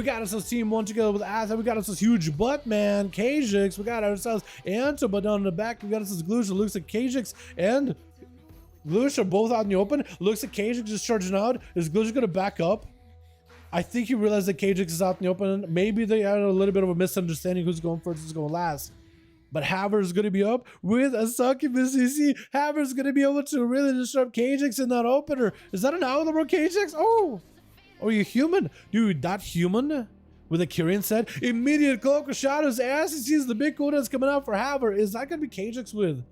We got ourselves Team 1 together with Asa. We got ourselves Huge Butt Man, Kajix. We got ourselves Antoba down in the back. We got ourselves Glush. It looks like Kajix and Glush are both out in the open. Looks like Kajix is charging out. Is Glush going to back up? I think he realized that Kajix is out in the open. Maybe they had a little bit of a misunderstanding who's going first, who's going last. But Haver is going to be up with a succubus CC. Haver is going to be able to really disrupt Kajix in that opener. Is that an outlaw Kajix? Oh, are you human? Dude, that human with a Kyrian set. Immediate Cloak of Shadows as he sees the big cooldowns coming out for Haver. Is that going to be Kajix with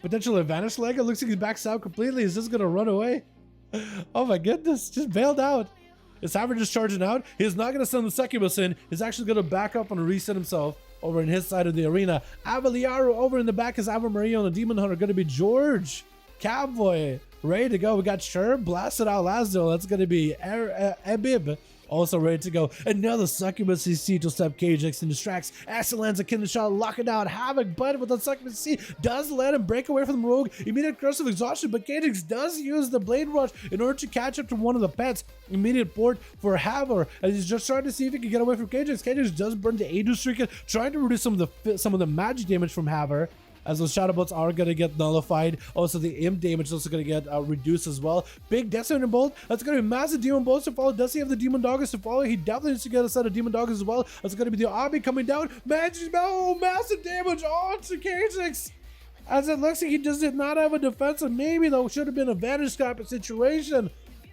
potential advantage leg? It looks like he backs out completely. Is this going to run away? Oh my goodness, just bailed out. Is Haver just charging out? He's not going to send the succubus in. He's actually going to back up and reset himself over in his side of the arena. Avaliaro over in the back is Ava Maria on the Demon Hunter. Going to be George. Cowboy. Ready to go. We got Sherb. Blasted out Lazlo. That's going to be Ebib. Also ready to go. Another succubus CC to step Kajix and distracts. Acid lands a kidney shot, lock it down. Havoc, but with the succubus CC does let him break away from the rogue. Immediate curse of exhaustion, but Kajix does use the blade rush in order to catch up to one of the pets. Immediate port for Haver, and he's just trying to see if he can get away from Kajix. Kajix does burn the Adu Streak, trying to reduce some of the magic damage from Haver, as those shadow bolts are going to get nullified. Also, the imp damage is also going to get reduced as well. Big Decimator Bolt. That's going to be massive Demon Bolts to follow. Does he have the Demon Doggers to follow? He definitely needs to get a set of Demon Doggers as well. That's going to be the Obby coming down. Magic, oh, massive damage onto Kajix. As it looks like he just did not have a defense, and maybe though should have been a vantage type of situation.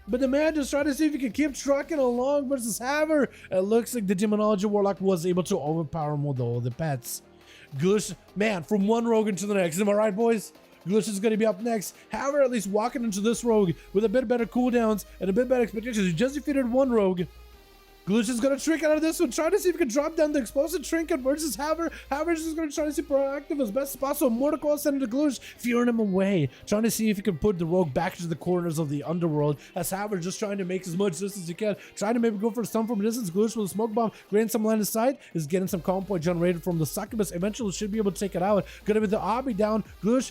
But the man just tried to see if he could keep trucking along versus Haver. It looks like the Demonology Warlock was able to overpower him with all the pets. Glush, man, from one rogue into the next. Am I right, boys? Glush is going to be up next. Haver at least walking into this rogue with a bit better cooldowns and a bit better expectations. He just defeated one rogue. Glush is going to trick out of this one, trying to see if he can drop down the explosive trinket versus Haver. Haver is just going to try to see proactive as best as possible. Mortal Coil sending to Glush, fearing him away, trying to see if he can put the rogue back into the corners of the underworld. As Haver just trying to make as much distance as he can, trying to maybe go for a stun from a distance. Glush with a smoke bomb, getting some line of sight, is getting some calm point generated from the succubus. Eventually should be able to take it out. Gonna be the Obby down. Glush.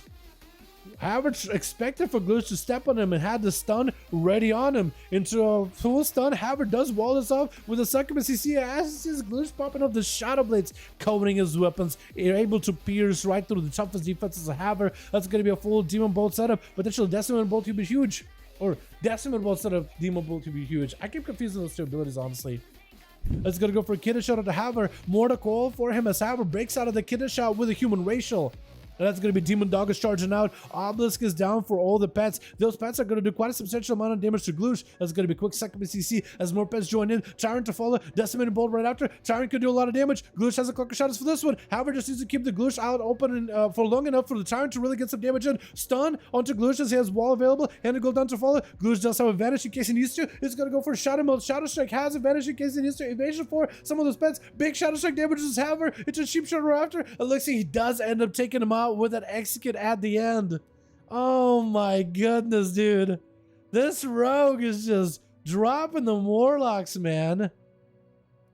Haver expected for Glush to step on him and had the stun ready on him. Into a full stun, Haver does wall this off with a succubus. You see as his Glush popping up the shadow blades, coating his weapons, able to pierce right through the toughest defenses of Haver. That's going to be a full Demon Bolt setup. Potential Decimator Bolt to be huge. Or Decimator Bolt setup, Demon Bolt to be huge. I keep confusing those two abilities, honestly. Let's gonna go for a kidney shot at the Haver. Mortal Coil for him as Haver breaks out of the kidney shot with a human racial. And that's going to be Demon Doggers charging out. Obelisk is down for all the pets. Those pets are going to do quite a substantial amount of damage to Glush. That's going to be quick second CC as more pets join in. Tyrant to follow. Decimated Bolt right after. Tyrant could do a lot of damage. Glush has a clock of shadows for this one. However, just needs to keep the Glush out open and, for long enough for the Tyrant to really get some damage in. Stun onto Glush as he has wall available. And to go down to follow. Glush does have advantage in case he needs to. He's going to go for Shadow Mode. Shadow Strike has advantage in case he needs to. Evasion for some of those pets. Big Shadow Strike damages Haver. It's a cheap shot after. It looks like he does end up taking him out with that execute at the end. Oh my goodness, dude. This rogue is just dropping the warlocks, man.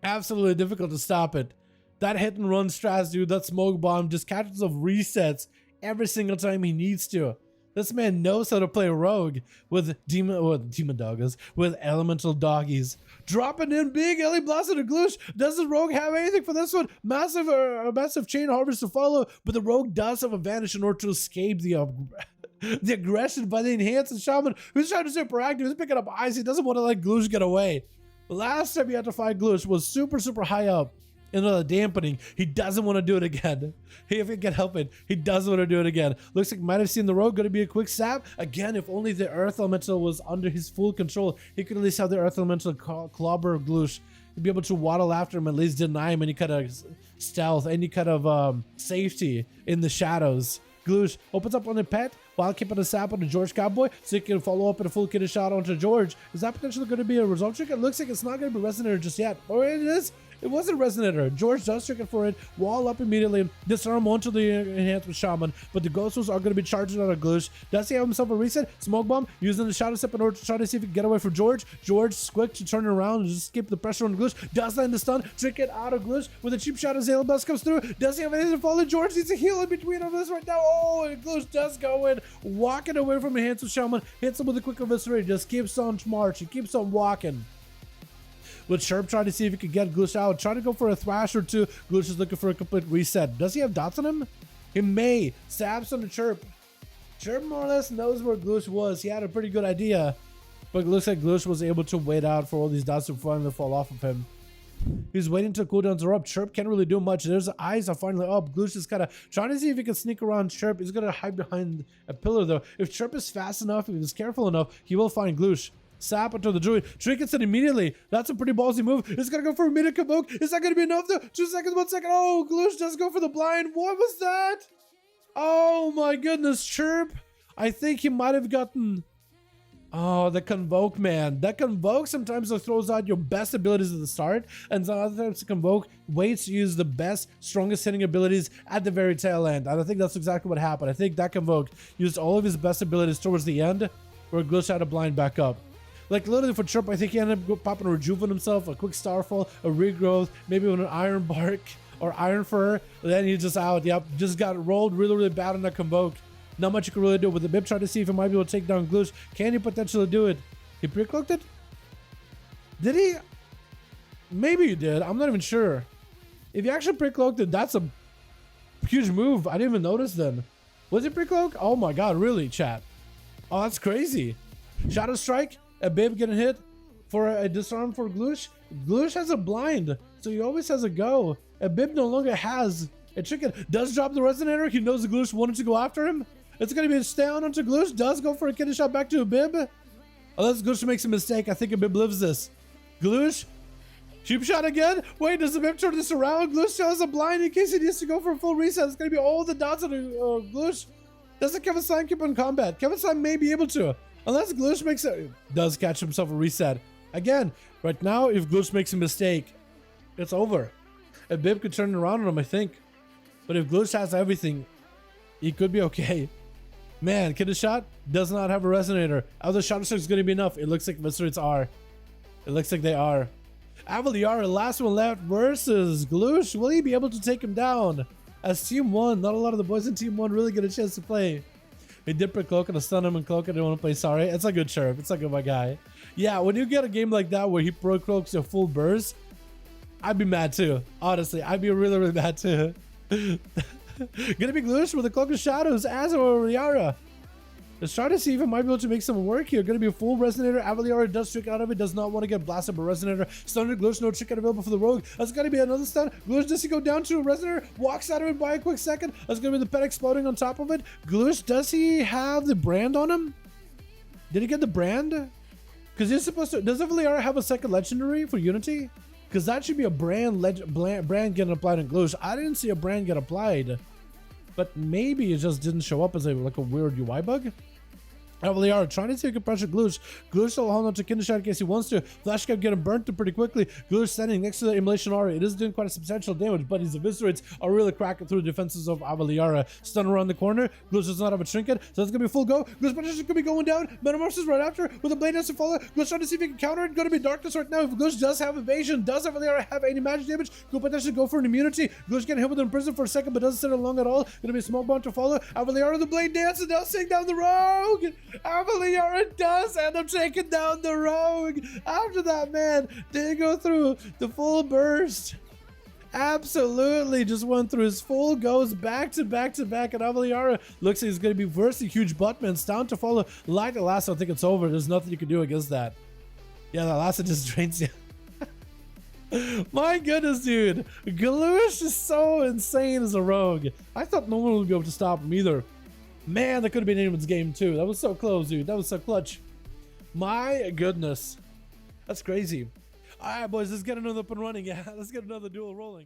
Absolutely difficult to stop it. That hit and run strats, dude, that smoke bomb just catches of resets every single time he needs to. This man knows how to play rogue with demon doggers, with elemental doggies. Dropping in big Ellie Blast to Glush. Doesn't rogue have anything for this one? Massive chain harvest to follow, but the rogue does have advantage in order to escape the aggression by the enhanced shaman, who's trying to stay proactive. He's picking up eyes. He doesn't want to let Glush get away. The last time he had to fight Glush was super high up. Another dampening. He doesn't want to do it again. If he can help it, he doesn't want to do it again. Looks like might have seen the rogue. Going to be a quick stab. Again, if only the earth elemental was under his full control, he could at least have the earth elemental clobber Glush. He'd be able to waddle after him, at least deny him any kind of stealth, any kind of safety in the shadows. Glush opens up on the pet while keeping a sap on the George Cowboy, so he can follow up in a full kidney shot onto George. Is that potentially going to be a result trick? It looks like it's not going to be Resonator just yet. Or it is. It wasn't Resonator. George does trick it for it. Wall up immediately. Disarm onto the enhancement shaman. But the Ghostos are going to be charging out of Glush. Does he have himself a reset? Smoke bomb. Using the shadow step in order to try to see if he can get away from George. George is quick to turn around and just keep the pressure on Glush. Does land the stun. Trick it out of Glush with a cheap shot as Hail Blast comes through. Does he have anything to follow? George needs a heal in between of this right now. Oh, and Glush does go in. Walking away from the enhancement shaman. Hits him with a quick eviscerate. Just keeps on march. He keeps on walking. with Chirp trying to see if he could get Gloosh out, trying to go for a thrash or two. Gloosh is looking for a complete reset. Does he have dots on him? He may. Stabs on the Chirp. Chirp more or less knows where Gloosh was. He had a pretty good idea, but it looks like Gloosh was able to wait out for all these dots to finally fall off of him. He's waiting till cooldowns are up. Chirp can't really do much. There's eyes are finally up. Gloosh is kind of trying to see if he can sneak around Chirp. He's going to hide behind a pillar though. If Chirp is fast enough, if he's careful enough, he will find Gloosh. Sap onto the Druid. Trinkets it immediately. That's a pretty ballsy move. He's going to go for a immediate convoke. Is that going to be enough though? 2 seconds, 1 second. Oh, Gloosh does go for the blind. What was that? Oh my goodness, Chirp. I think he might have gotten... Oh, the Convoke, man. That Convoke sometimes throws out your best abilities at the start, and sometimes the Convoke waits to use the best, strongest hitting abilities at the very tail end. And I think that's exactly what happened. I think that Convoke used all of his best abilities towards the end, where Gloosh had a blind back up. Like, literally for Chirp, I think he ended up popping a Rejuven himself, a quick Starfall, a Regrowth, maybe with an Iron Bark or Iron Fur, and then he's just out. Yep, just got rolled really, really bad on that Convoke. Not much you can really do with the Bib. Trying to see if he might be able to take down Gloosh. Can he potentially do it? He pre-cloaked it? Did he? Maybe he did. I'm not even sure. If he actually pre-cloaked it, that's a huge move. I didn't even notice then. Was it pre-cloak? Oh my god, really, chat? Oh, that's crazy. Shadow Strike, a Bib getting hit for a disarm for Gloosh. Gloosh has a blind, so he always has a go. A Bib no longer has a Trinket. Does drop the Resonator. He knows the Gloosh wanted to go after him. It's going to be a stay on onto Gloosh. Does go for a kidney shot back to a Bib. Unless Gloosh makes a mistake. I think a Bib lives this. Gloosh. Cheap shot again. Wait, does the Bib turn this around? Gloosh still has a blind in case he needs to go for a full reset. It's going to be all the dots on Gloosh. Doesn't Kevin Stein keep on combat? Kevin Stein may be able to. Unless Gloosh makes it. Does catch himself a reset. Again, right now, if Gloosh makes a mistake, it's over. A Bib could turn it around on him, I think. But if Gloosh has everything, he could be okay. Man, Kidney Shot does not have a Resonator. Other Shadow Strike is going to be enough. It looks like Viscerates are. It looks like they are. Avaliara, last one left versus Gloosh. Will he be able to take him down? As Team 1, not a lot of the boys in Team 1 really get a chance to play. He did put Cloak and a stun him and Cloak. I didn't want to play sorry. It's a good Chirp. It's a good my guy. Yeah, when you get a game like that where he pro cloaks your full burst, I'd be mad too. Honestly, I'd be really, really mad too. Gonna be Gloosh with the Cloak of Shadows as Avaliara. Let's try to see if it might be able to make some work here. Gonna be a full Resonator. Avaliara does trick out of it. Does not want to get blasted by Resonator. Stunner Gloosh, no trick out available for the Rogue. That's gonna be another stun. Gloosh does he go down to a Resonator? Walks out of it by a quick second. That's gonna be the pet exploding on top of it. Gloosh, does he have the brand on him? Did he get the brand? Because he's supposed to. Does Avaliara have a second legendary for Unity? Because that should be a brand getting applied on Gloosh. I didn't see a brand get applied. But maybe it just didn't show up as like a weird UI bug. Avaliara trying to take a pressure Gloosh. Gloosh will hold on to Kidney Shot in case he wants to. Flash kept getting burnt pretty quickly. Gloosh standing next to the Immolation Aura. It is doing quite a substantial damage, but his Eviscerates are really cracking through the defenses of Avaliara. Stun around the corner. Gloosh does not have a Trinket, so it's going to be a full go. Gloosh potentially could be going down. Metamorphosis right after with a Blade has to follow. Gloosh trying to see if he can counter it. Going to be Darkness right now. If Gloosh does have evasion, does Avaliara have any magic damage? Could potentially go for an immunity. Gloosh getting hit with an prison for a second, but doesn't sit along at all. Going to be a Smoke Bomb to follow. Avaliara the Blade Dance and now sing down the Rogue. Avaliara does end up taking down the Rogue. After that, man, did go through the full burst. Absolutely just went through his full goes back to back to back, and Avaliara looks like he's going to be versing huge buttman. Down to follow. Like the last, I think it's over. There's nothing you can do against that. Yeah, the last just drains you. My goodness, dude. Gloosh is so insane as a rogue. I thought no one would be able to stop him either. Man, that could have been anyone's game too. That was so close, dude. That was so clutch. My goodness. That's crazy. All right, boys, let's get another up and running. Yeah, let's get another duel rolling.